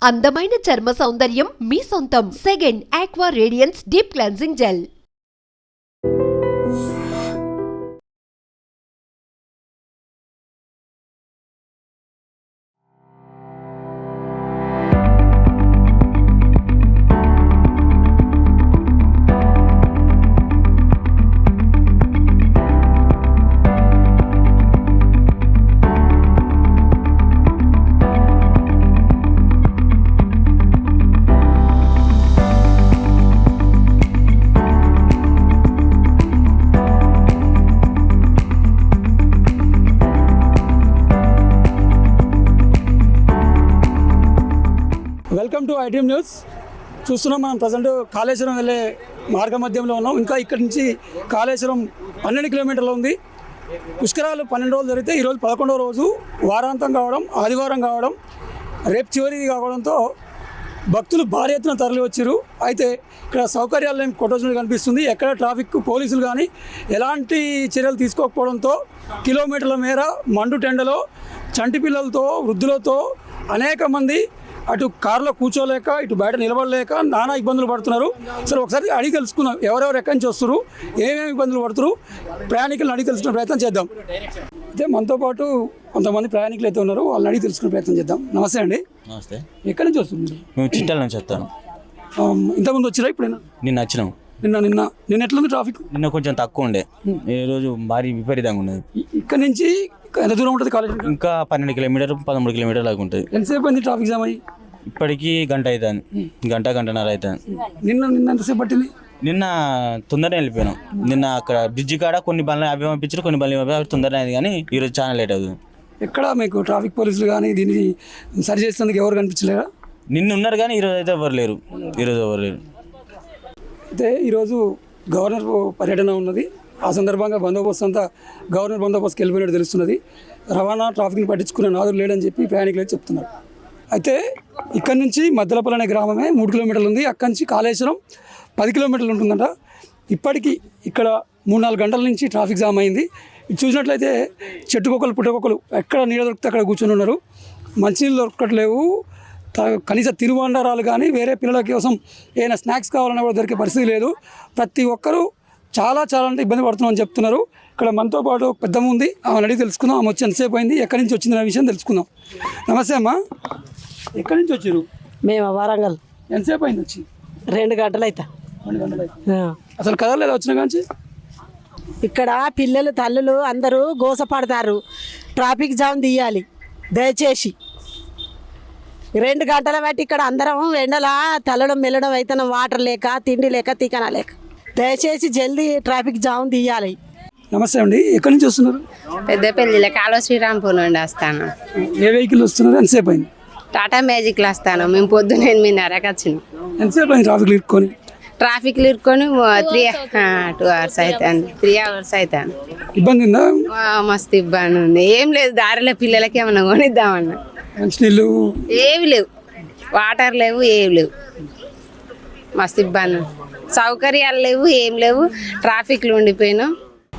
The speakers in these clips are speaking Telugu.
అందమైన చర్మ సౌందర్యం మీ సొంతం. Second aqua radiance deep cleansing gel. Welcome to ITM news. చూస్తున్నాం మనం ప్రజెంట్ కాళేశ్వరం వెళ్ళే మార్గ మధ్యంలో ఉన్నాం. ఇంకా ఇక్కడి నుంచి కాళేశ్వరం 12 కిలోమీటర్లు ఉంది. పుష్కరాలు 12 రోజులు జరిగితే ఈరోజు 11వ రోజు, వారాంతం కావడం, ఆదివారం కావడం, రేపు చివరిది కావడంతో భక్తులు భారీ ఎత్తున తరలి వచ్చారు. అయితే ఇక్కడ సౌకర్యాలు ఏమి కొట్టొచ్చినట్టు కనిపిస్తుంది. ఎక్కడ ట్రాఫిక్ పోలీసులు కానీ ఎలాంటి చర్యలు తీసుకోకపోవడంతో కిలోమీటర్ల మేర మండు టెండలో చంటి పిల్లలతో, వృద్ధులతో అనేక మంది అటు కారులో కూర్చోలేక, ఇటు బయట నిలబడలేక నానా ఇబ్బందులు పడుతున్నారు. సరే ఒకసారి అడిగి తెలుసుకుందాం, ఎవరెవరు ఎక్కడి నుంచి వస్తారు, ఏమేమి ఇబ్బందులు పడుతున్నారు, ప్రయాణికులను అడిగి తెలుసుకునే ప్రయత్నం చేద్దాం. అయితే మనతో పాటు కొంతమంది ప్రయాణికులు అయితే ఉన్నారు, వాళ్ళని అడిగి తెలుసుకునే ప్రయత్నం చేద్దాం. నమస్తే అండి. నమస్తే. ఎక్కడి నుంచి వస్తుంది? మేము చిట్టాల నుంచి వస్తాను. ఇంతకుముందు వచ్చిరా? ఇప్పుడైనా? నిన్న వచ్చినాం. నిన్న ఎట్లుంది ట్రాఫిక్? నిన్న కొంచెం తక్కువ ఉండే, ఈ రోజు భారీ విపరీతంగా ఉన్నది. ఇక్కడ నుంచి ఎంత దూరం ఉంటుంది కాలేజ్? ఇంకా 12 కిలోమీటర్ 13 కిలోమీటర్లు లాగా ఉంటుంది. ఎంతసేపు అయింది ట్రాఫిక్ జామ్ అయ్యి? ఇప్పటికీ గంట అవుతుంది, గంటన్నర అవుతుంది. నిన్న ఎంతసేపు పట్టింది? నిన్న తొందరనే వెళ్ళిపోయినాం. నిన్న అక్కడ బ్రిడ్జి కాడ కొన్ని బండ్లు అవి పంపించారు, కొన్ని బండ్లు అవి తొందరనే అయింది. కానీ ఈరోజు చాలా లేట్ అవుతుంది. ఎక్కడ మీకు ట్రాఫిక్ పోలీసులు కానీ దీన్ని సరి చేసేందుకు ఎవరు కనిపించలేదా? నిన్న ఉన్నారు కానీ ఈరోజు అయితే ఎవరు లేరు. అయితే ఈరోజు గవర్నర్ పర్యటన ఉన్నది. ఆ సందర్భంగా బందోబస్తు అంతా గవర్నర్ బందోబస్తుకి వెళ్ళిపోయినట్టు తెలుస్తున్నది. రవాణా ట్రాఫిక్ని పట్టించుకునే నాదులు లేడని చెప్పి ప్రయాణికులు అయితే చెప్తున్నారు. అయితే ఇక్కడి నుంచి మద్దలపల్లి అనే గ్రామమే 3 కిలోమీటర్లు ఉంది. అక్కడి నుంచి కాళేశ్వరం 10 కిలోమీటర్లు ఉంటుందంట. ఇప్పటికీ ఇక్కడ 3-4 గంటల నుంచి ట్రాఫిక్ జామ్ అయింది. ఇది చూసినట్లయితే చెట్టుకొక్కలు, పుట్టకొక్కలు ఎక్కడ నీడ దొరికితే అక్కడ కూర్చొని ఉన్నారు. మంచినీళ్ళు దొరకట్లేవు. కనీస తినుబండారాలు కానీ వేరే పిల్లల కోసం ఏదైనా స్నాక్స్ కావాలన్నా కూడా దొరికే పరిస్థితి లేదు. ప్రతి ఒక్కరూ చాలా అంటే ఇబ్బంది పడుతున్నామని చెప్తున్నారు. ఇక్కడ మనతో పాటు పెద్దమ్మ ఉంది, ఆమె అడిగి తెలుసుకుందాం. ఆమె వచ్చి ఎంతసేపు అయింది, ఎక్కడి నుంచి వచ్చింది అనే విషయం తెలుసుకుందాం. నమస్తే అమ్మా, ఎక్కడి నుంచి వచ్చారు? మేము వరంగల్. ఎంతసేపు అయింది వచ్చి? 2 గంటలు అయితే. 2 గంటలు అయితే. అసలు కదలేదు వచ్చిన కాంచి? ఇక్కడ పిల్లలు, తల్లులు అందరూ గోసపడతారు. ట్రాఫిక్ జామ్ తీయాలి దయచేసి. 2 గంటల బట్టి ఇక్కడ అందరం ఎండలా తల్లడం మెల్లడం అయితే వాటర్ లేక, తిండి లేక, తికన లేక. దయచేసి జల్దీ ట్రాఫిక్ జామ్ తీయాలి. నమస్తే అండి, ఎక్కడి నుంచి వస్తున్నారు? పెద్దపల్లిలో కాలువ శ్రీరాంపూర్ నుండి వస్తాను. ఏ వెహికల్ వస్తున్నారు? ఎంతసేపు అయింది? టాటా మ్యాజిక్లో వస్తాను. మేము పొద్దున్న 8:30కి వచ్చినాం. ఎంతసేపు అయింది ట్రాఫిక్లు ఇరుక్కొని 2 అవర్స్ అవుతాను. 3 అవర్స్ అవుతాను. ఇబ్బంది ఉందా? మస్తు ఇబ్బంది ఉంది. ఏం లేదు, దారిలో పిల్లలకి ఏమన్నా కొనిద్దామన్నా మంచినీళ్ళు ఏవి లేవు, వాటర్ లేవు, ఏవి లేవు. మస్తు ఇబ్బంది, సౌకర్యాలు లేవు, ఏం లేవు. ట్రాఫిక్లు ఉండిపోయినాం.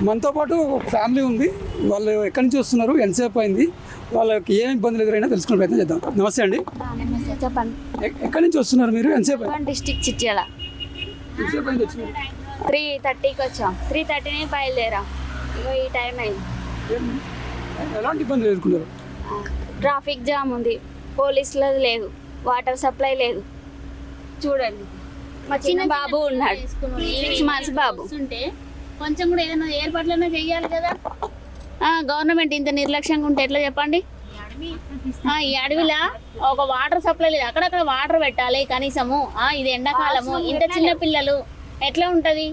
మనతో పాటు ఒక ఫ్యామిలీ ఉంది. వాళ్ళు ఎక్కడి నుంచి వస్తున్నారు, ఎంతసేపు అయింది, వాళ్ళకి ఏం ఇబ్బందులు ఎదురైనా తెలుసుకునే ప్రయత్నం చేద్దాం. నమస్తే అండి. చెప్పండి. ఎక్కడి నుంచి వస్తున్నారు మీరు? ఎంతసేపు డిస్ట్రిక్ట్ చిట్యాల. ఎంతసేపు అయింది వచ్చినారు? 3:30కి వచ్చాం. 3:30నే బయలుదేరాం. ఇగో ఈ టైం అయింది. ఎలాంటి ఇబ్బందులు ఎదుర్కొన్నారు? ట్రాఫిక్ జామ్ ఉంది, పోలీసులది లేదు, వాటర్ సప్లై లేదు. చూడండి, మా చిన్న బాబు ఉన్నాడు, 6 months బాబు. కొంచెం కూడా ఏదైనా ఏర్పాట్లన్నా చెయ్యాలి కదా. గవర్నమెంట్ ఇంత నిర్లక్ష్యంగా ఉంటే ఎట్లా చెప్పండి? ఈ అడవిలా ఒక వాటర్ సప్లై లేదు, అక్కడక్కడ వాటర్ పెట్టాలి కనీసము. ఇది ఎండాకాలము, ఇంత చిన్న పిల్లలు ఎట్లా ఉంటుంది?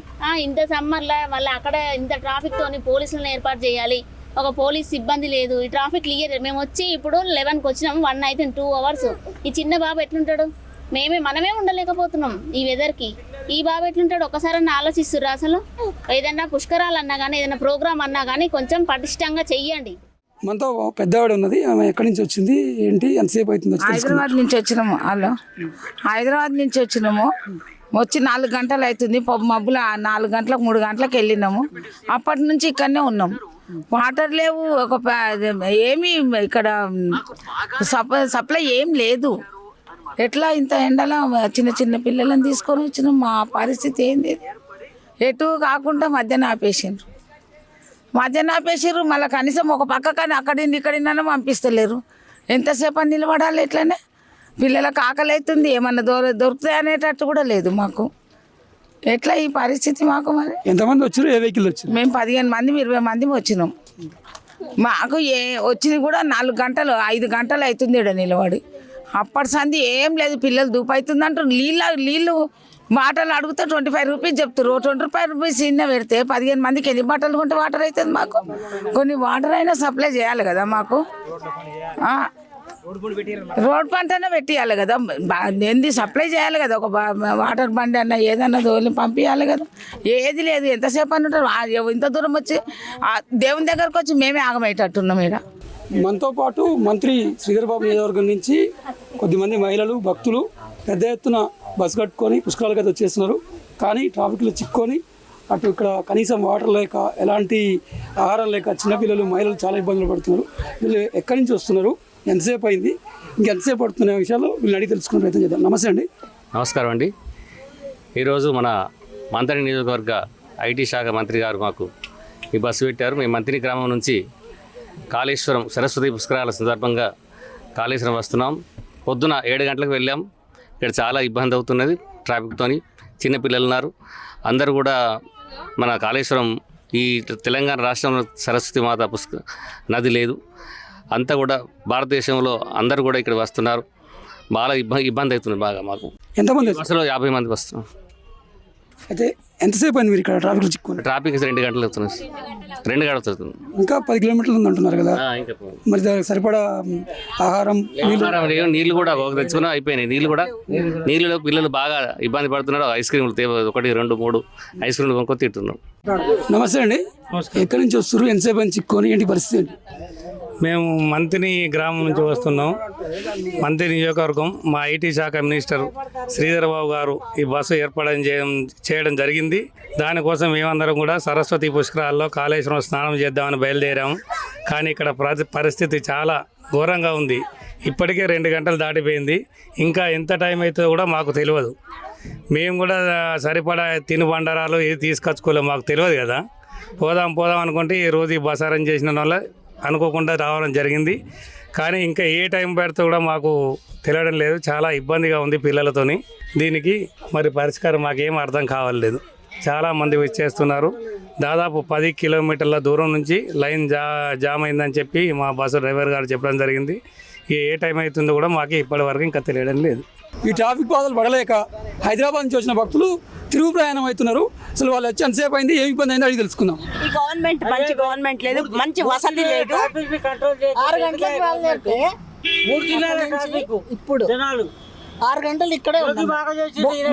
ఇంత సమ్మర్లో మళ్ళీ అక్కడ ఇంత ట్రాఫిక్ తోని పోలీసులను ఏర్పాటు చేయాలి. ఒక పోలీస్ సిబ్బంది లేదు. ఈ ట్రాఫిక్ క్లియర్. మేము వచ్చి ఇప్పుడు 11కి వచ్చినాము, 1 అయితే 2 అవర్స్. ఈ చిన్న బాబు ఎట్లుంటాడు? మనమే ఉండలేకపోతున్నాం ఈ వెదర్కి. ఈ బాబు ఎట్లుంటాడు? ఒకసారి ఆలోచిస్తుర్రా? అసలు ఏదైనా పుష్కరాలు అన్నా కానీ, ఏదైనా ప్రోగ్రామ్ అన్నా కానీ కొంచెం పటిష్టంగా చెయ్యండి. మనతో పెద్దవాడు ఉన్నది, ఆమె ఎక్కడి నుంచి వచ్చింది, ఏంటి, ఎంతసేపు అవుతుంది? హైదరాబాద్ నుంచి వచ్చినాము. హైదరాబాద్ నుంచి వచ్చినాము. వచ్చి 4 గంటలు అవుతుంది. మబ్బుల 4 గంటలకు 3 గంటలకు వెళ్ళినాము. అప్పటి నుంచి ఇక్కడనే ఉన్నాము. వాటర్ లేవు, ఏమి ఇక్కడ సప్లై ఏం లేదు. ఎట్లా ఇంత ఎండలో చిన్న చిన్న పిల్లలను తీసుకొని వచ్చినాం. మా పరిస్థితి ఏంది? ఎటు కాకుండా మధ్యాహ్నం ఆపేసిండ్రు. మళ్ళీ కనీసం ఒక పక్క కానీ అక్కడి ఇక్కడిన్నా పంపిస్తలేరు. ఎంతసేపు అని నిలబడాలి ఇట్లనే? పిల్లలకు ఆకలి అవుతుంది, ఏమన్నా దొరుకుతాయి అనేటట్టు కూడా లేదు మాకు. ఎట్లా ఈ పరిస్థితి మాకు? మరి ఎంతమంది వచ్చారు? ఏ వెహికల్ వచ్చారు? మేము 15 మంది 20 మంది వచ్చినాం. మాకు వచ్చినవి కూడా 4 గంటలు 5 గంటలు అవుతుంది ఇక్కడ నిలబడి. అప్పటి సంది ఏం లేదు, పిల్లలు దూపు అవుతుంది అంటారు. నీళ్ళు బాటలు అడిగితే 25 రూపీస్ చెప్తారు. 25 రూపీస్ చిన్న పెడితే 15 మందికి ఎన్ని బాటలు కొంటే వాటర్ అవుతుంది మాకు? కొన్ని వాటర్ అయినా సప్లై చేయాలి కదా మాకు. రోడ్ పంటనే పెట్టియాలి కదా, ఏంది సప్లై చేయాలి కదా. ఒక వాటర్ బండి అన్న ఏదన్నా దోలి పంపించాలి కదా. ఏది లేదు, ఎంతసేపు అని ఉంటారు? ఇంత దూరం వచ్చి దేవుని దగ్గరకు వచ్చి మేమే ఆగమయ్యేటట్టున్నాం ఇక్కడ. మనతో పాటు మంత్రి శ్రీధర్ బాబు నియోజకవర్గం నుంచి కొద్దిమంది మహిళలు భక్తులు పెద్ద ఎత్తున బస్సు కట్టుకొని పుష్కరాలకు అయితే వచ్చేస్తున్నారు. కానీ ట్రాఫిక్లో చిక్కొని అటు ఇక్కడ కనీసం వాటర్ లేక, ఎలాంటి ఆహారం లేక చిన్నపిల్లలు మహిళలు చాలా ఇబ్బందులు పడుతున్నారు. వీళ్ళు ఎక్కడి నుంచి వస్తున్నారు, ఎంతసేపు అయింది, ఇంకెంతసేపు పడుతున్న విషయాలు వీళ్ళని అడిగి తెలుసుకునే ప్రయత్నం చేద్దాం. నమస్తే అండి. నమస్కారం అండి. ఈరోజు మన మంత్రి నియోజకవర్గ ఐటీ శాఖ మంత్రి గారు మాకు ఈ బస్సు పెట్టారు. మేము మంత్రి గ్రామం నుంచి కాళేశ్వరం సరస్వతి పుష్కరాల సందర్భంగా కాళేశ్వరం వస్తున్నాం. పొద్దున 7 గంటలకు వెళ్ళాం. ఇక్కడ చాలా ఇబ్బంది అవుతున్నది ట్రాఫిక్తోని. చిన్నపిల్లలు ఉన్నారు. అందరూ కూడా మన కాళేశ్వరం ఈ తెలంగాణ రాష్ట్రంలో సరస్వతి మాత నది లేదు. అంతా కూడా భారతదేశంలో అందరూ కూడా ఇక్కడ వస్తున్నారు. బాగా ఇబ్బంది అవుతుంది బాగా మాకు. ఎంతమంది బస్సులో 50 మంది వస్తున్నాం. అయితే ఎంతసేపు అయింది మీరు ఇక్కడ ట్రాఫిక్లో చిక్కుని? ట్రాఫిక్ 2 గంటలు అవుతుంది. 2 గంటలు అవుతుంది. ఇంకా 10 కిలోమీటర్లు ఉంది అంటున్నారు కదా. ఇంకా మరి దానికి సరిపడా ఆహారం, నీళ్ళు కూడా తెచ్చుకున్నా అయిపోయినాయి. నీళ్ళు పిల్లలు బాగా ఇబ్బంది పడుతున్నారు. ఐస్ క్రీములు 1, 2, 3 ఐస్ క్రీములు కొనుక్కొని తింటున్నాం. నమస్తే అండి. ఎక్కడి నుంచి వస్తారు, ఎంతసేపు అని చిక్కుని, ఏంటి పరిస్థితి ఏంటి? మేము మంత్రి గ్రామం నుంచి వస్తున్నాం. మంత్రి నియోజకవర్గం మా ఐటీ శాఖ మినిస్టర్ శ్రీధర్ బాబు గారు ఈ బస్సు ఏర్పాటు చేయడం జరిగింది. దానికోసం మేమందరం కూడా సరస్వతి పుష్కరాల్లో కాళేశ్వరం స్నానం చేద్దామని బయలుదేరాము. కానీ ఇక్కడ పరిస్థితి చాలా ఘోరంగా ఉంది. ఇప్పటికే 2 గంటలు దాటిపోయింది. ఇంకా ఎంత టైం అవుతుందో కూడా మాకు తెలియదు. మేము కూడా సరిపడా తినుబండారాలు ఏది తీసుకొచ్చుకోలేము, మాకు తెలియదు కదా. పోదాం అనుకుంటే ఈ రోజు ఈ బస్ అరేంజ్ చేసిన వల్ల అనుకోకుండా రావడం జరిగింది. కానీ ఇంకా ఏ టైం పెడితే కూడా మాకు తెలియడం లేదు. చాలా ఇబ్బందిగా ఉంది పిల్లలతోని. దీనికి మరి పరిష్కారం మాకేం అర్థం కావట్లేదు. చాలామంది వచ్చేస్తున్నారు. దాదాపు 10 కిలోమీటర్ల దూరం నుంచి లైన్ జామ్ అయిందని చెప్పి మా బస్సు డ్రైవర్ గారు చెప్పడం జరిగింది. ఏ టైం అవుతుందో కూడా మాకు ఇప్పటి వరకు ఇంకా తెలియడం లేదు. ఈ ట్రాఫిక్ బాధలు పడలేక హైదరాబాద్ నుంచి వచ్చిన భక్తులు తిరుగు ప్రయాణం అవుతున్నారు. అసలు వాళ్ళు వచ్చి ఎంతసేపు అయింది, ఏమి ఇబ్బంది అయిందో అడిగి తెలుసుకుందాం. ఈ గవర్నమెంట్ మంచి గవర్నమెంట్ లేదు, మంచి వసతి లేదు. 6 గంటలకు బయలుదేరితే ఇప్పుడు 6 గంటలు ఇక్కడే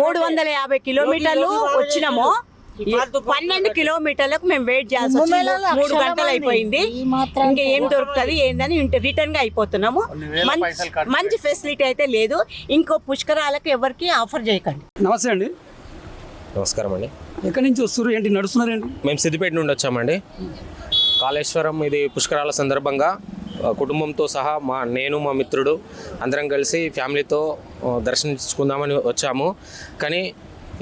350 కిలోమీటర్లు వచ్చినాము. 12 కిలోమీటర్లకు మేము వెయిట్ చేయాల్సి వచ్చింది. 3 గంటలు అయిపోయింది. ఇంకా ఏం దొరుకుతుంది ఏందని రిటర్న్ గా అయిపోతున్నాము. మంచి ఫెసిలిటీ అయితే లేదు. ఇంకో పుష్కరాలకు ఎవరికి ఆఫర్ చేయకండి. నమస్తే అండి. నమస్కారం అండి. ఎక్కడి నుంచి వస్తారు, ఏంటి నడుస్తున్నారు ఏంటి? మేము సిద్దిపేట నుండి వచ్చామండి. కాళేశ్వరం ఇది పుష్కరాల సందర్భంగా కుటుంబంతో సహా నేను మా మిత్రుడు అందరం కలిసి ఫ్యామిలీతో దర్శించుకుందామని వచ్చాము. కానీ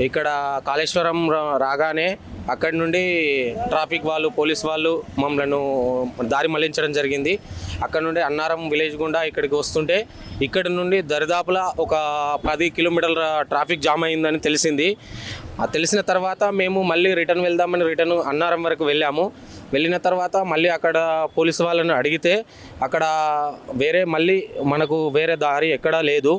ఇక్కడ కాళేశ్వరం రాగానే అక్కడి నుండి ట్రాఫిక్ వాళ్ళు, పోలీస్ వాళ్ళు మమ్మల్ని దారి మళ్లించడం జరిగింది. అక్కడ నుండి అన్నారం విలేజ్ గుండా ఇక్కడికి వస్తుంటే ఇక్కడ నుండి దరిదాపులా ఒక 10 కిలోమీటర్ల ట్రాఫిక్ జామ్ అయిందని తెలిసింది. తెలిసిన తర్వాత మేము మళ్ళీ రిటర్న్ వెళ్దామని అన్నారం వరకు వెళ్ళిన తర్వాత మళ్ళీ అక్కడ పోలీసు వాళ్ళని అడిగితే అక్కడ మళ్ళీ మనకు వేరే దారి ఎక్కడా లేదు,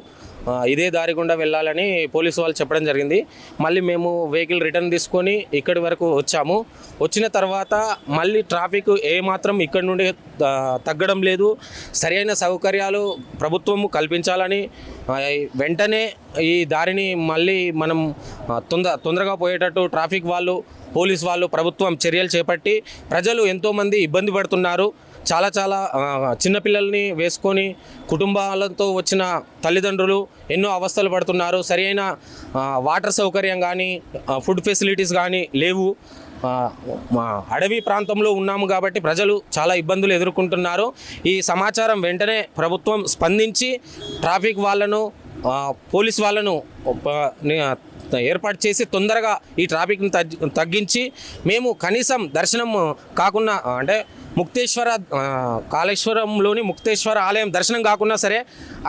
ఇదే దారి గుండా వెళ్ళాలని పోలీసు వాళ్ళు చెప్పడం జరిగింది. మళ్ళీ మేము వెహికల్ రిటర్న్ తీసుకొని ఇక్కడి వరకు వచ్చాము. వచ్చిన తర్వాత మళ్ళీ ట్రాఫిక్ ఏమాత్రం ఇక్కడ నుండి తగ్గడం లేదు. సరైన సౌకర్యాలు ప్రభుత్వం కల్పించాలని వెంటనే ఈ దారిని మళ్ళీ మనం తొందరగా పోయేటట్టు ట్రాఫిక్ వాళ్ళు, పోలీస్ వాళ్ళు, ప్రభుత్వం చర్యలు చేపట్టి ప్రజలు ఎంతోమంది ఇబ్బంది పడుతున్నారు. చాలా చిన్నపిల్లల్ని వేసుకొని కుటుంబాలతో వచ్చిన తల్లిదండ్రులు ఎన్నో అవస్థలు పడుతున్నారు. సరైన వాటర్ సౌకర్యం కానీ ఫుడ్ ఫెసిలిటీస్ కానీ లేవు. అడవి ప్రాంతంలో ఉన్నాము కాబట్టి ప్రజలు చాలా ఇబ్బందులు ఎదుర్కొంటున్నారు. ఈ సమాచారం వెంటనే ప్రభుత్వం స్పందించి ట్రాఫిక్ వాళ్ళను పోలీస్ వాళ్ళను ఏర్పాటు చేసి తొందరగా ఈ ట్రాఫిక్ని తగ్గించి మేము కనీసం దర్శనం కాకుండా అంటే కాళేశ్వరంలోని ముక్తేశ్వర ఆలయం దర్శనం కాకున్నా సరే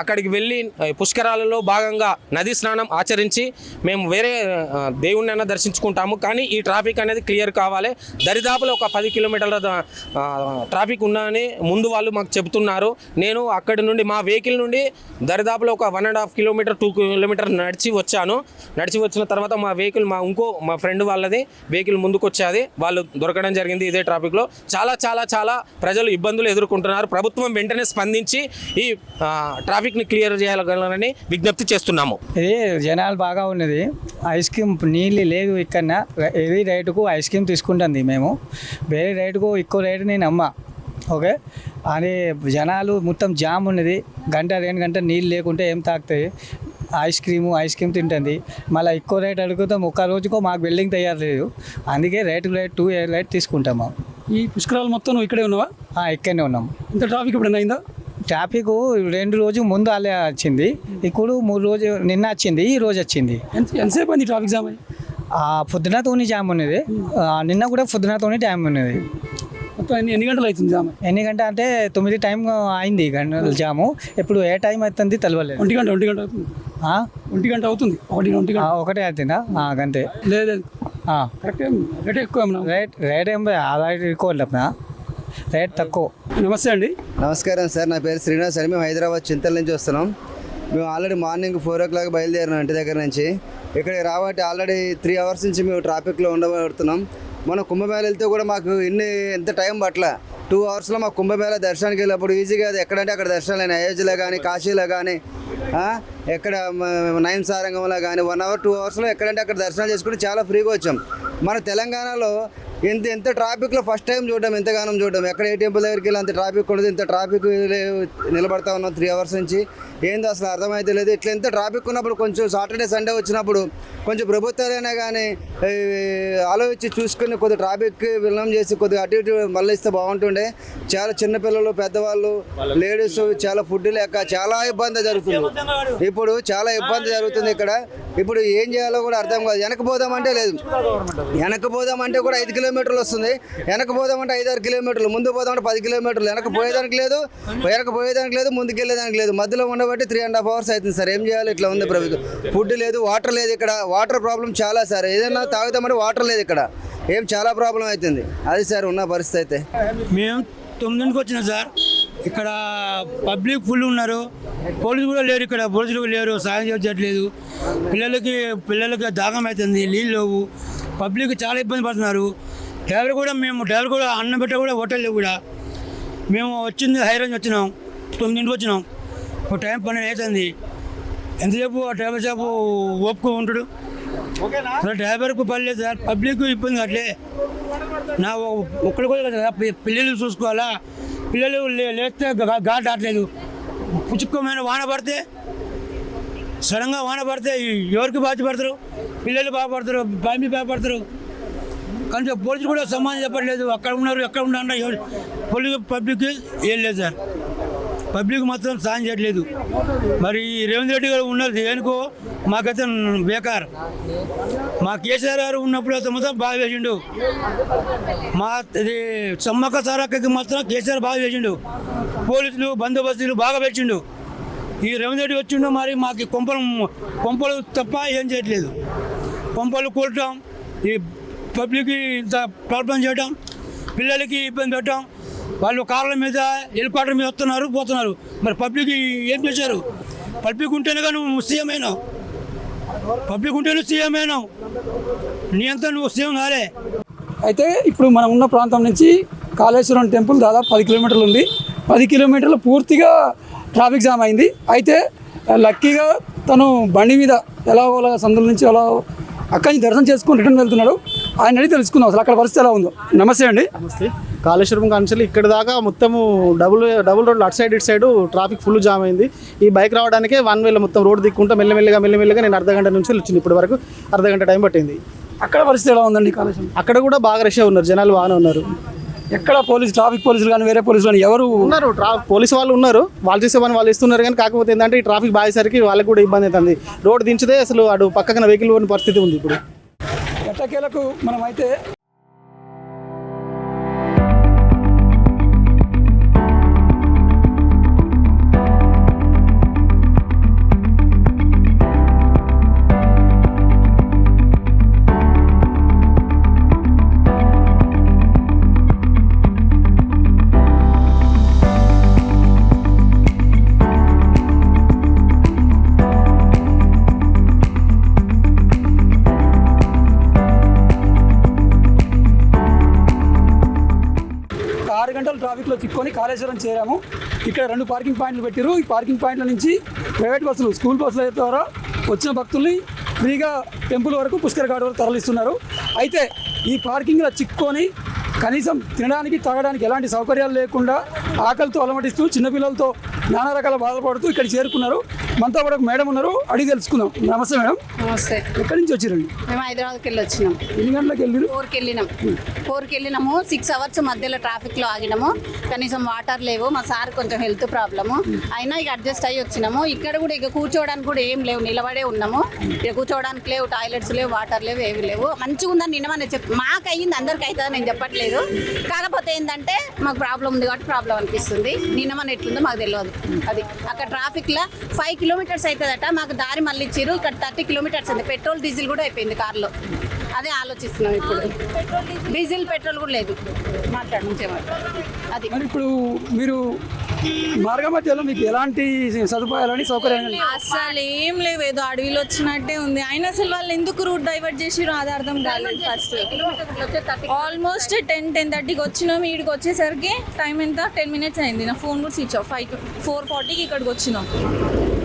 అక్కడికి వెళ్ళి పుష్కరాలలో భాగంగా నదీ స్నానం ఆచరించి మేము వేరే దేవుణ్ణి దర్శించుకుంటాము. కానీ ఈ ట్రాఫిక్ అనేది క్లియర్ కావాలి. దరిదాపులో ఒక 10 కిలోమీటర్ల ట్రాఫిక్ ఉందని ముందు వాళ్ళు మాకు చెబుతున్నారు. నేను అక్కడి నుండి మా వెహికల్ నుండి దరిదాపులో ఒక 1.5 కిలోమీటర్ 2 కిలోమీటర్ నడిచి వచ్చాను. నడిచి వచ్చిన తర్వాత మా వెహికల్ మా ఫ్రెండ్ వాళ్ళది వెహికల్ ముందుకు వచ్చేది, వాళ్ళు దొరకడం జరిగింది ఇదే ట్రాఫిక్లో. చాలా చాలా చాలా ప్రజలు ఇబ్బందులు ఎదుర్కొంటున్నారు. ప్రభుత్వం వెంటనే స్పందించి ఈ ట్రాఫిక్ని క్లియర్ చేయాలని విజ్ఞప్తి చేస్తున్నాము. ఇది జనాలు బాగా ఉన్నది. ఐస్ క్రీమ్ నీళ్ళు లేదు ఇక్కడ. ఇది రేటుకు ఐస్ క్రీమ్ తీసుకుంటుంది. మేము వేరే రేటుకు ఎక్కువ రేటు నేను అమ్మ. ఓకే, అని జనాలు మొత్తం జామ్ ఉన్నది. 1-2 గంటలు నీళ్ళు లేకుంటే ఏం తాగుతాయి? ఐస్ క్రీమ్ తింటుంది. మళ్ళీ ఎక్కువ రేట్ అడుగుతాం. ఒక్క రోజుకో మాకు బిల్డింగ్ తయారు లేదు, అందుకే రేట్ 2 రేట్ తీసుకుంటాము. ఈ పుష్కరాలు మొత్తం నువ్వు ఇక్కడే ఉన్నావా? ఇక్కడనే ఉన్నాం. ఇంత ట్రాఫిక్ ఇప్పుడు అయిందా? ట్రాఫిక్ 2 రోజులు ముందు అలా వచ్చింది, ఇప్పుడు 3 రోజులు నిన్న వచ్చింది, ఈ రోజు వచ్చింది. ఎంతసేపు అయింది ట్రాఫిక్ జామ్? పొద్దునతోని జామ్ ఉన్నది, నిన్న కూడా పొద్దునతోని జామ్ ఉన్నది. మొత్తం ఎన్ని గంటలు అవుతుంది జామ్? ఎన్ని గంట అంటే 9 టైం అయింది గంటల జాము. ఇప్పుడు ఏ టైం అవుతుంది తెలియలేదు. 1 గంట అవుతుంది. 1 గంట అవుతుంది. 1 గంట ఒకటే అవుతుందా? గంటే లేదు కరెక్ట్. రేట్ ఎక్కువ రేట్ ఏం ఎక్కువ, రేట్ తక్కువ. నమస్తే అండి. నమస్కారం సార్, నా పేరు శ్రీనివాస్ అండి. మేము హైదరాబాద్ చింతల నుంచి వస్తున్నాం. మేము ఆల్రెడీ మార్నింగ్ 4 o'clock బయలుదేరినాం ఇంటి దగ్గర నుంచి. ఇక్కడికి రాబట్టి ఆల్రెడీ 3 hours నుంచి మేము ట్రాఫిక్లో ఉండబడుతున్నాం. మనం కుంభమేళ వెళ్తే కూడా మాకు ఎంత టైం పట్ల 2 hours మాకు కుంభమేళ దర్శనానికి వెళ్ళినప్పుడు ఈజీగా అది ఎక్కడంటే అక్కడ దర్శనాలు అయోధ్యలో కానీ కాశీలో కానీ ఎక్కడ నయం సారంగంలో కానీ 1 hour 2 hours ఎక్కడంటే అక్కడ దర్శనాలు చేసుకుంటే చాలా ఫ్రీగా వచ్చాం. మన తెలంగాణలో ఎంత ట్రాఫిక్లో ఫస్ట్ టైం చూడడం, ఎంతగానో చూడడం. ఎక్కడ ఏ టెంపుల్ దగ్గరికి వెళ్ళి అంత ట్రాఫిక్ ఉండదు. ఇంత ట్రాఫిక్ నిలబడతా ఉన్నాం 3 hours నుంచి. ఏందో అసలు అర్థమైతే లేదు. ఇట్లా ఎంత ట్రాఫిక్ ఉన్నప్పుడు కొంచెం సాటర్డే సండే వచ్చినప్పుడు కొంచెం ప్రభుత్వాలైనా కానీ ఆలోచించి చూసుకుని కొద్దిగా ట్రాఫిక్ విలనం చేసి కొద్దిగా అటు ఇటు మళ్ళీ ఇస్తే బాగుంటుండే. చాలా చిన్నపిల్లలు, పెద్దవాళ్ళు, లేడీస్ చాలా ఫుడ్ లేక చాలా ఇబ్బంది జరుగుతుంది. ఇప్పుడు చాలా ఇబ్బంది జరుగుతుంది ఇక్కడ. ఇప్పుడు ఏం చేయాలో కూడా అర్థం కాదు. వెనక్కి పోదామంటే లేదు, వెనక్కి పోదామంటే కూడా 5 కిలోమీటర్లు వస్తుంది. వెనక్కి పోదామంటే 5-6 కిలోమీటర్లు, ముందు పోదామంటే 10 కిలోమీటర్లు. వెనక్కి పోయేదానికి లేదు, ముందుకు వెళ్ళేదానికి లేదు. మధ్యలో ఉండబట్టి 3.5 hours అవుతుంది సార్. ఏం చేయాలి? ఇట్లా ఉంది ప్రభుత్వం. ఫుడ్ లేదు, వాటర్ లేదు. ఇక్కడ వాటర్ ప్రాబ్లం చాలా సార్. ఏదైనా తాగుతామంటే వాటర్ లేదు ఇక్కడ. చాలా ప్రాబ్లం అవుతుంది. అది సార్ ఉన్న పరిస్థితి అయితే. మేము 9కి వచ్చినాం సార్. ఇక్కడ పబ్లిక్ ఫుల్ ఉన్నారు. పోలీసులు కూడా లేరు ఇక్కడ. పోలీసులు లేరు, సాయం చేయట్లేదు. పిల్లలకి దాహం అవుతుంది, నీళ్ళు లేవు. పబ్లిక్ చాలా ఇబ్బంది పడుతున్నారు. డ్రైవర్ కూడా అన్నం పెట్ట కూడా హోటల్ లేవు కూడా. మేము వచ్చింది హైరేంజ్ వచ్చినాం, 9కి వచ్చినాం. ఒక టైం 12 అవుతుంది. ఎంతసేపు ఆ డ్రైవర్ సేపు ఓపుకో ఉంటాడు. డ్రైవర్కు పని లేదు సార్, పబ్లిక్ ఇబ్బంది అట్లే. నా ఒక్కడి కూడా కదా, పిల్లలు చూసుకోవాలా. పిల్లలు లేస్తే గాలి దాటలేదు. పుచ్చుకోమైన వాన పడితే, సడన్గా వాన పడితే ఎవరికి బాధపడతారు? పిల్లలు బాధపడతారు, ఫ్యామిలీ బాధపడతారు. కానీ పోలీసులు కూడా సమాధానం చెప్పట్లేదు. అక్కడ ఉన్నారు, ఎక్కడ ఉన్నారు. పబ్లిక్ ఏం లేదు సార్. పబ్లిక్ మాత్రం సాయం చేయట్లేదు. మరి రేవంత్ రెడ్డి గారు ఉన్నది దేనికో మాకైతే బేకార్. మా కేసీఆర్ గారు ఉన్నప్పుడు అయితే మాత్రం బాగా వేసిండు. ఇది సమ్మక్క సారక్కకి మాత్రం కేసీఆర్ బాగా వేసిండు. పోలీసులు బందోబస్తులు బాగా పెట్టిండు. ఈ రేవంత్ రెడ్డి వచ్చిండు, మరి మాకు కొంపలు తప్ప ఏం చేయట్లేదు. కొంపలు కూడటం, ఈ పబ్లిక్కి ఇంత ప్రాబ్లం చేయడం, పిల్లలకి ఇబ్బంది పెట్టడం. వాళ్ళు కార్ల మీద, హెలికాప్టర్ మీద వస్తున్నారు, పోతున్నారు. మరి పబ్లిక్ ఏం చేశారు? పబ్లిక్ ఉంటేనే నువ్వు సీఎం అయినావు. పబ్లిక్ ఉంటేనే సీఎం అయినావు. నీ అంతా నువ్వు సీఎం కాలే. అయితే ఇప్పుడు మనం ఉన్న ప్రాంతం నుంచి కాళేశ్వరం టెంపుల్ దాదాపు 10 కిలోమీటర్లు ఉంది. 10 కిలోమీటర్లు పూర్తిగా ట్రాఫిక్ జామ్ అయింది. అయితే లక్కీగా తను బండి మీద ఎలాగోలా సందుల నుంచి అలా అక్కడి నుంచి దర్శనం చేసుకుని రిటర్న్ వెళ్తున్నాడు. ఆయన అడిగి తెలుసుకుందాం అసలు అక్కడ పరిస్థితి ఎలా ఉందో. నమస్తే అండి. నమస్తే. కాళేశ్వరం కాన్సల్ ఇక్కడ దాకా మొత్తము డబుల్ రోడ్లు అటు సైడ్ ఇటు సైడ్ ట్రాఫిక్ ఫుల్ జామ్ అయింది. ఈ బైక్ రావడానికే 1 way మొత్తం రోడ్డు దిక్కుంటా మెల్లమెల్లగా నేను అర్ధ గంట నుంచి వచ్చింది. ఇప్పటి వరకు అర్ధ గంట టైం పట్టింది. అక్కడ పరిస్థితి ఎలా ఉందండి కాళేశ్వరం? అక్కడ కూడా బాగా రష్గా ఉన్నారు, జనాలు బాగానే ఉన్నారు. ఎక్కడ ట్రాఫిక్ పోలీసులు కానీ వేరే పోలీసులు కానీ ఎవరు ఉన్నారు, పోలీసు వాళ్ళు ఉన్నారు, వాళ్ళు చేసే పని వాళ్ళు ఇస్తున్నారు. కానీ కాకపోతే ఏంటంటే ఈ ట్రాఫిక్ బాగేసరికి వాళ్ళకి కూడా ఇబ్బంది అవుతుంది. రోడ్డు దించితే అసలు అటు పక్కన వెహికల్ పోని పరిస్థితి ఉంది ఇప్పుడు. ఎట్టకేలకు మనమైతే ట్రాఫిక్లో చిక్కుకొని కాళేశ్వరం చేరాము. ఇక్కడ 2 పార్కింగ్ పాయింట్లు పెట్టారు. ఈ పార్కింగ్ పాయింట్ల నుంచి ప్రైవేట్ బస్సులు, స్కూల్ బస్సుల ద్వారా వచ్చిన భక్తుల్ని ఫ్రీగా టెంపుల్ వరకు పుష్కర ఘాట్ వరకు తరలిస్తున్నారు. అయితే ఈ పార్కింగ్లో చిక్కుకొని కనీసం తినడానికి తాగడానికి ఎలాంటి సౌకర్యాలు లేకుండా ఆకలితో అలమటిస్తూ చిన్నపిల్లలతో నానా రకాల బాధపడుతూ ఇక్కడ చేరుకున్నారు. మనతో పాటు ఒక మేడం ఉన్నారు, అడిగి తెలుసుకుందాం. నమస్తే మేడం. నమస్తే. ఎక్కడి నుంచి వచ్చిరండి? మేము హైదరాబాద్కి వెళ్ళి వచ్చినాం. ఎన్ని గంటలకు వెళ్ళారు? 4కి వెళ్ళినాము. 6 అవర్స్ మధ్యలో ట్రాఫిక్లో ఆగినాము. కనీసం వాటర్ లేవు. మా సార్ కొంచెం హెల్త్ ప్రాబ్లము, అయినా ఇక అడ్జస్ట్ అయ్యి వచ్చినాము. ఇక్కడ కూడా ఇక కూర్చోవడానికి కూడా ఏం లేవు, నిలబడే ఉన్నాము. ఇక కూర్చోవడానికి లేవు, టాయిలెట్స్ లేవు, వాటర్ లేవు, ఏవి లేవు. మంచిగా ఉందని నిన్నమని మాకు అయ్యింది, అందరికి అవుతుందని నేను చెప్పట్లేదు. కాకపోతే ఏంటంటే మాకు ప్రాబ్లం ఉంది కాబట్టి ప్రాబ్లం అనిపిస్తుంది. నిన్నమని ఎట్లుందో మాకు తెలియదు. అది అక్కడ ట్రాఫిక్లో 5 కిలోమీటర్స్ అవుతుందట. మాకు దారి మళ్ళీ ఇచ్చారు. ఇక్కడ 30 కిలోమీటర్స్ ఉంది. పెట్రోల్ డీజిల్ కూడా అయిపోయింది కార్లో. అదే ఆలోచిస్తున్నాం ఇప్పుడు. డీజిల్ పెట్రోల్ కూడా లేదు. అది మరి ఇప్పుడు మీరు మార్గ మధ్యలో మీకు ఎలాంటి సదుపాయాలని సౌకర్యాలు? అసలు ఏం లేవు, ఏదో అడవిలో వచ్చినట్టే ఉంది. అయినా అసలు వాళ్ళు ఎందుకు రూట్ డైవర్ట్ చేసిరో అది అర్థం కాలేదు. ఫస్ట్ ఆల్మోస్ట్ 10-10:30కి వచ్చినాం. వీడికి వచ్చేసరికి టైం ఎంత 10 మినిట్స్ అయింది. నా ఫోన్ కూడా స్విచ్ ఆఫ్. 4:40కి ఇక్కడికి వచ్చినాం.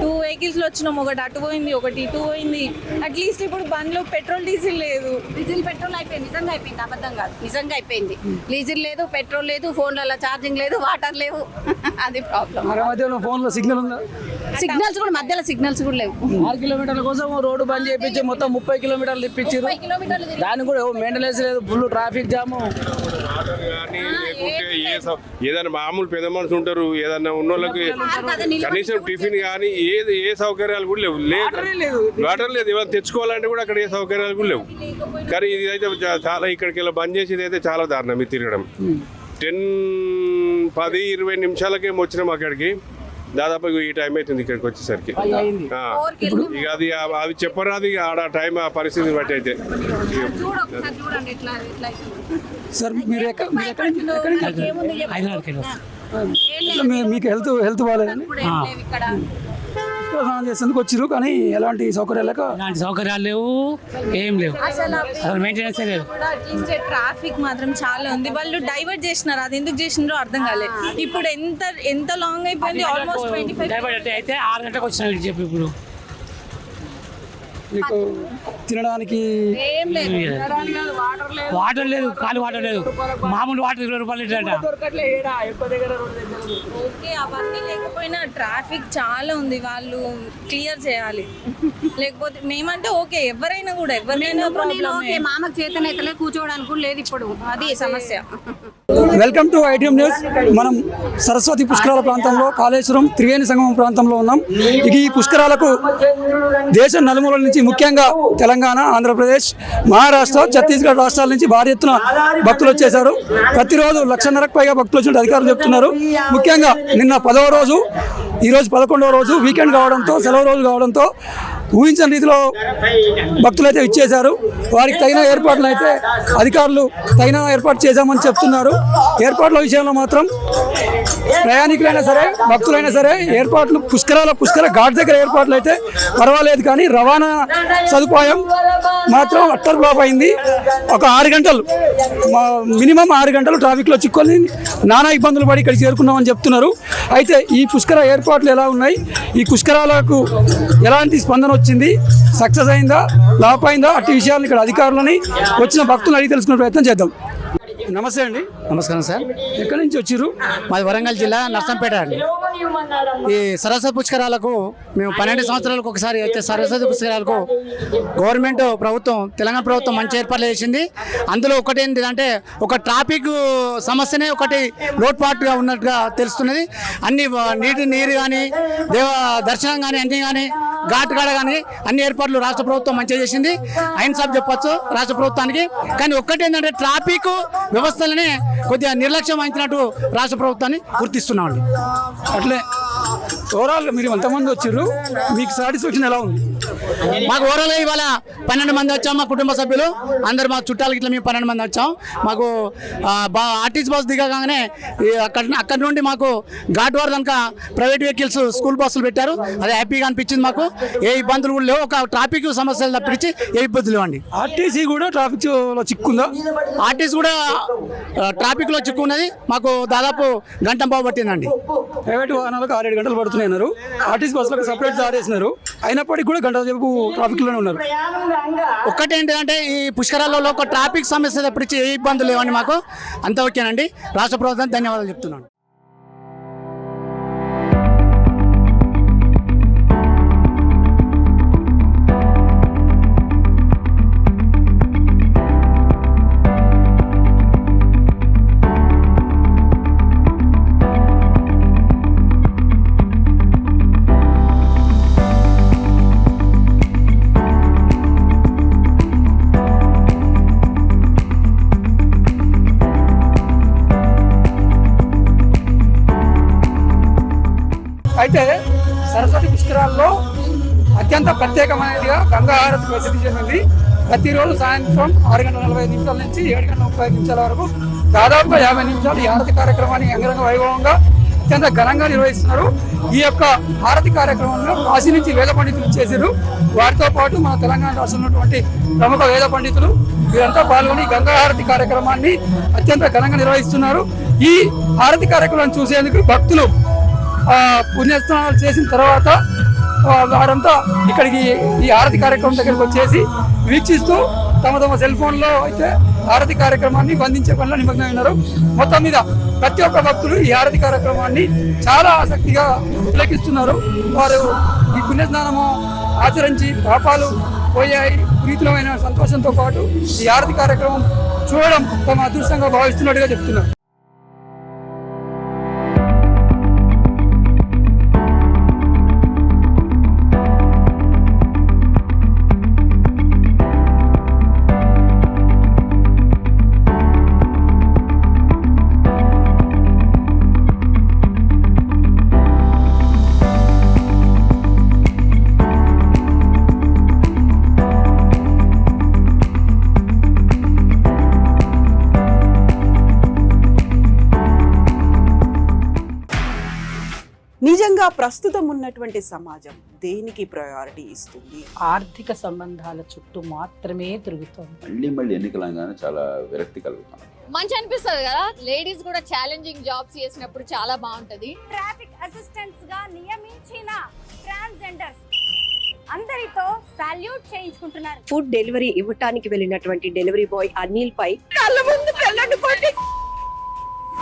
2 వెహికల్స్లో వచ్చినాం. ఒకటి అటు పోయింది, ఒకటి ఇటు పోయింది. అట్లీస్ట్ ఇప్పుడు బండ్లో పెట్రోల్ డీజిల్ లేదు. డీజిల్ పెట్రోల్ అయిపోయింది. నిజంగా అయిపోయింది, అబద్ధం కాదు, నిజంగా అయిపోయింది. డీజిల్ లేదు, పెట్రోల్ లేదు, ఫోన్లలో ఛార్జింగ్ లేదు, వాటర్ లేవు. అది ప్రాబ్లం. మధ్యలో ఫోన్లో సిగ్నల్ ఉందా? సిగ్నల్స్ కూడా మధ్యలో సిగ్నల్స్ కూడా లేవు. 6 కిలోమీటర్ల కోసం రోడ్డు బంద్ చేయించి మొత్తం 30 కిలోమీటర్లు తిప్పించారు. దానికి కూడా మెయింటెనెన్స్ లేదు, ఫుల్ ట్రాఫిక్ జాము. ఏదైనా మామూలు పెద్ద మనుషులు ఉంటారు, ఏదైనా ఉన్నోళ్ళకి కనీసం టిఫిన్ కానీ ఏ సౌకర్యాలు కూడా లేవు. వాటర్ లేదు. ఏమైనా తెచ్చుకోవాలంటే కూడా అక్కడ ఏ సౌకర్యాలు కూడా లేవు. కానీ ఇది అయితే చాలా ఇక్కడికి వెళ్ళి బంద్ చేసేది అయితే చాలా దారుణం. ఇది తిరగడం 10-20 నిమిషాలకేమో వచ్చినాం అక్కడికి. దాదాపు ఈ టైం అవుతుంది ఇక్కడికి వచ్చేసరికి. ఇక అది చెప్పరాదు. ఇక ఆడ టైం ఆ పరిస్థితిని బట్టి అయితే. సార్ మీరు మీకు హెల్త్ బాగాలేదని స్నానం చేసేందుకు వచ్చారు, కానీ ఎలాంటి సౌకర్యాలు లేవు, ఏం లేవు. అసలు మెయింటెనెన్స్ లేదు. ట్రాఫిక్ మాత్రం చాలా ఉంది. వాళ్ళు డైవర్ట్ చేసినారు, అది ఎందుకు చేసినారో అర్థం కాలేదు. ఇప్పుడు ఎంత లాంగ్ అయిపోయింది. ఆల్మోస్ట్ 25 డైవర్ట్ అయితే 6 గంటలకు వచ్చిన చెప్పి ఇప్పుడు మీకు తినడానికి వాటర్ లేదు, ఖాళీ వాటర్ లేదు. మామూలు వాటర్ 20 రూపాయలు లీటర్. ఓకే, అవన్నీ లేకపోయినా ట్రాఫిక్ చాలా ఉంది. వాళ్ళు క్లియర్ చేయాలి. లేకపోతే మేమంటే ఓకే, ఎవరైనా కూడా ఎవరినైనా మామకు చేతనైతే కూర్చోవడానికి కూడా లేదు ఇప్పుడు. అది సమస్య. Welcome to ITM news. మనం సరస్వతి పుష్కరాల ప్రాంతంలో, కాళేశ్వరం త్రివేణి సంగమం ప్రాంతంలో ఉన్నాం. ఇక ఈ పుష్కరాలకు దేశం నలుమూలల నుంచి, ముఖ్యంగా తెలంగాణ, ఆంధ్రప్రదేశ్, మహారాష్ట్ర, ఛత్తీస్గఢ్ రాష్ట్రాల నుంచి భారీ ఎత్తున భక్తులు వచ్చేశారు. ప్రతిరోజు 1,50,000కు పైగా భక్తులు వచ్చినట్టు అధికారులు చెప్తున్నారు. ముఖ్యంగా నిన్న 10వ రోజు, ఈరోజు 11వ రోజు, వీకెండ్ కావడంతో, సెలవు రోజు కావడంతో ఊహించిన రీతిలో భక్తులు అయితే ఇచ్చేశారు. వారికి తగిన ఏర్పాట్లు అయితే అధికారులు తగిన ఏర్పాటు చేశామని చెప్తున్నారు. ఏర్పాట్ల విషయంలో మాత్రం ప్రయాణికులైనా సరే, భక్తులైనా సరే ఏర్పాట్లు పుష్కర ఘాట్ దగ్గర ఏర్పాట్లు అయితే పర్వాలేదు, కానీ రవాణా సదుపాయం మాత్రం అట్టర్ ఫ్లాప్ అయింది. ఒక 6 గంటలు, మినిమం 6 గంటలు ట్రాఫిక్లో చిక్కుకొని నానా ఇబ్బందులు పడి ఇక్కడ చేరుకున్నామని చెప్తున్నారు. అయితే ఈ పుష్కర ఏర్పాట్లు ఎలా ఉన్నాయి, ఈ పుష్కరాలకు ఎలాంటి స్పందన వచ్చింది, సక్సెస్ అయిందా, ఫ్లాప్ అయిందా, అట్టి విషయాలను ఇక్కడ అధికారులని, వచ్చిన భక్తులను అడిగి తెలుసుకునే ప్రయత్నం చేద్దాం. నమస్తే అండి. నమస్కారం సార్. ఎక్కడి నుంచి వచ్చిర్రు? మాది వరంగల్ జిల్లా నర్సంపేట అండి. ఈ సరస్వతి పుష్కరాలకు మేము 12 సంవత్సరాలకు ఒకసారి వచ్చే సరస్వతి పుష్కరాలకు గవర్నమెంట్ ప్రభుత్వం, తెలంగాణ ప్రభుత్వం మంచి ఏర్పాట్లు చేసింది. అందులో ఒకటి ఏంటంటే ఒక ట్రాఫిక్ సమస్యనే ఒకటి లోటుపాటుగా ఉన్నట్టుగా తెలుస్తున్నది. అన్ని నీరు కానీ దర్శనం కానీ అన్నీ కానీ ఘాట్ కాడ కానీ అన్ని ఏర్పాట్లు రాష్ట్ర ప్రభుత్వం మంచిగా చేసింది. అయిన సాబ్ చెప్పొచ్చు రాష్ట్ర ప్రభుత్వానికి. కానీ ఒక్కటి ఏంటంటే ట్రాఫిక్ వ్యవస్థలని కొద్దిగా నిర్లక్ష్యం వహించినట్టు రాష్ట్ర ప్రభుత్వాన్ని గుర్తిస్తున్నామండి. అట్లే ఓవరాల్ మీరు ఎంతమంది వచ్చిర్రు, మీకు సాటిస్ఫాక్షన్ ఎలా ఉంది? మాకు ఓవరాల్గా ఇవాళ 12 మంది వచ్చాం. మా కుటుంబ సభ్యులు అందరు మా చుట్టాలకి ఇట్లా మేము 12 మంది వచ్చాం. మాకు ఆర్టీసీ బస్ దిగగానే అక్కడ నుండి మాకు ఘాట్ వార్ కనుక ప్రైవేట్ వెహికల్స్ స్కూల్ బస్సులు పెట్టారు. అది హ్యాపీగా అనిపించింది. మాకు ఏ ఇబ్బందులు కూడా లేవు. ఒక ట్రాఫిక్ సమస్యలు తప్పించి ఏ ఇబ్బందులు లేవండి. ఆర్టీసీ కూడా ట్రాఫిక్ లో చిక్కుందా? ఆర్టీసీ కూడా ట్రాఫిక్ లో చిక్కున్నది. మాకు దాదాపు గంట పావు పట్టిందండి. ప్రైవేట్ వాహనాలకు 6-7 గంటలు పడుతున్నాయి. ఆర్టీసీ బస్సులకు సపరేట్ దారేసినారు. అయినప్పటికీ కూడా గంట సేపు ట్రాఫిక్ లోనే ఉన్నారు. ఒక్కటేంటంటే ఈ పుష్కరాలలో ఒక ట్రాఫిక్ సమస్య తప్పించి ఏ ఇబ్బందులు లేవండి. మాకు అంత ఓకేనండి. రాష్ట్ర ప్రభుత్వం ధన్యవాదాలు చెప్తున్నాను. అయితే సరస్వతి పుష్కరాల్లో అత్యంత ప్రత్యేకమైనదిగా గంగా హారతి ప్రసిద్ధి చెందింది. ప్రతిరోజు సాయంత్రం 6:45 నుంచి 7:35 వరకు దాదాపుగా 50 నిమిషాలు ఈ హారతి కార్యక్రమాన్ని అంగరంగ వైభవంగా అత్యంత ఘనంగా నిర్వహిస్తున్నారు. ఈ యొక్క హారతి కార్యక్రమంలో కాశీ నుంచి వేద పండితులు చేశారు. వారితో పాటు మన తెలంగాణ రాష్ట్రంలో ఉన్నటువంటి ప్రముఖ వేద పండితులు వీరంతా పాల్గొని గంగా హారతి కార్యక్రమాన్ని అత్యంత ఘనంగా నిర్వహిస్తున్నారు. ఈ హారతి కార్యక్రమాన్ని చూసేందుకు భక్తులు పుణ్యస్నానాలు చేసిన తర్వాత వారంతా ఇక్కడికి ఈ హారతి కార్యక్రమం దగ్గరికి వచ్చేసి వీక్షిస్తూ తమ సెల్ ఫోన్లో అయితే హారతి కార్యక్రమాన్ని బంధించే పనిలో నిమగ్నమైనారు. మొత్తం మీద ప్రతి ఒక్క భక్తులు ఈ హారతి కార్యక్రమాన్ని చాలా ఆసక్తిగా తిలకిస్తున్నారు. వారు ఈ పుణ్యస్నానము ఆచరించి పాపాలు పోయాయి, ప్రీతులమైన సంతోషంతో పాటు ఈ హారతి కార్యక్రమం చూడడం తమ అదృష్టంగా భావిస్తున్నట్టుగా చెప్తున్నారు. నిజంగా ప్రస్తుతం ఉన్నటువంటి సమాజం దేనికి ప్రయారిటీ ఇస్తుంది? ఆర్థిక సంబంధాల చుట్టూ మాత్రమే తిరుగుతుంది. మళ్ళీ ఎన్నికలంగానే చాలా విరక్తి కలుగుతాం. మంచి అనిపిస్తుంది కదా, లేడీస్ కూడా ఛాలెంజింగ్ జాబ్స్ చేసినప్పుడు చాలా బాగుంటది. ట్రాఫిక్ అసిస్టెంట్స్ గా నియమించిన ట్రాన్స్జెండర్స్ అందరితో సాల్యూట్ చేయించుకుంటున్నారు. ఫుడ్ డెలివరీ ఇవ్వటానికి వెళ్ళినటువంటి డెలివరీ బాయ్ అనిల్ పై కళ్ళ ముందు పెళ్ళండి